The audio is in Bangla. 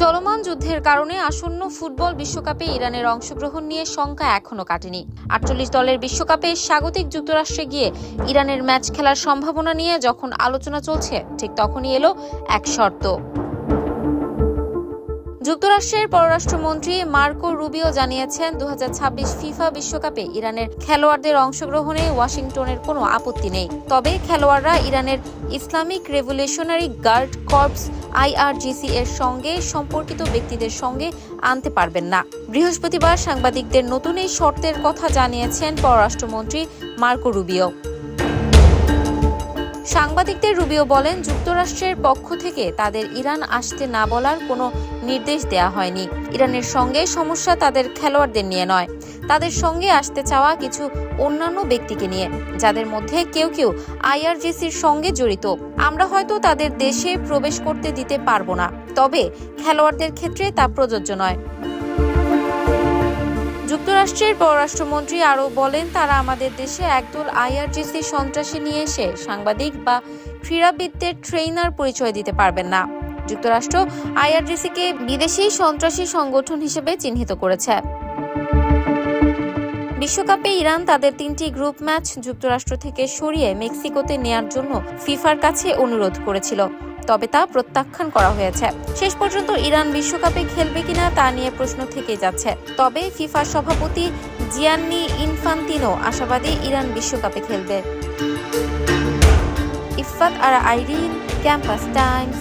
চলমান যুদ্ধের কারণে আসন্ন ফুটবল বিশ্বকাপে ইরানের অংশগ্রহণ নিয়ে শঙ্কা এখনো কাটেনি। 48 দলের বিশ্বকাপে স্বাগতিক যুক্তরাষ্ট্রে গিয়ে ইরানের ম্যাচ খেলার সম্ভাবনা নিয়ে যখন আলোচনা চলছে, ঠিক তখনই এলো এক শর্ত। যুক্তরাষ্ট্রের পররাষ্ট্রমন্ত্রী মার্কো রুবিও জানিয়েছেন, 2026 ফিফা বিশ্বকাপে ইরানের খেলোয়াড়দের অংশগ্রহণে ওয়াশিংটনের কোনো আপত্তি নেই। তবে খেলোয়াড়রা ইরানের Islamic revolutionary guard corps IRGC এর সঙ্গে সম্পর্কিত ব্যক্তিদের সঙ্গে আনতে পারবেন না। বৃহস্পতিবার সাংবাদিকদের নতুন এই শর্তের কথা জানিয়েছেন পররাষ্ট্রমন্ত্রী মার্কো রুবিও। সাংবাদিকদের রুবিও বলেন, যুক্তরাষ্ট্রের পক্ষ থেকে তাদের ইরান আসতে না বলার কোনো নির্দেশ দেয়া হয়নি। ইরানের সঙ্গে সমস্যা তাদের খেলোয়াড়দের নিয়ে নয়, তাদের সঙ্গে আসতে চাওয়া কিছু অন্যান্য ব্যক্তিকে নিয়ে, যাদের মধ্যে কেউ কেউ IRGCর সঙ্গে জড়িত। আমরা হয়তো তাদের দেশে প্রবেশ করতে দিতে পারবো না, তবে খেলোয়াড়দের ক্ষেত্রে তা প্রযোজ্য নয়। যুক্তরাষ্ট্রের পররাষ্ট্রমন্ত্রী আরও বলেন, তারা আমাদের দেশে একদল IRGC সন্ত্রাসী নিয়ে এসে সাংবাদিক বা ক্রীড়াবিদদের ট্রেইনার পরিচয় দিতে পারবেন না। যুক্তরাষ্ট্র IRGCকে বিদেশি সন্ত্রাসী সংগঠন হিসেবে চিহ্নিত করেছে। বিশ্বকাপে ইরান তাদের 3টি গ্রুপ ম্যাচ যুক্তরাষ্ট্র থেকে সরিয়ে মেক্সিকোতে নেয়ার জন্য ফিফার কাছে অনুরোধ করেছিল, তবে তা প্রত্যাখ্যান করা হয়েছে। শেষ পর্যন্ত ইরান বিশ্বকাপে খেলবে কিনা তা নিয়ে প্রশ্ন থেকেই যাচ্ছে। তবে ফিফার সভাপতি জিয়ান্নি ইনফান্তিনো আশাবাদী ইরান বিশ্বকাপে খেলবে। ইফফাত আরা আইরিন, ক্যাম্পাস টাইমস।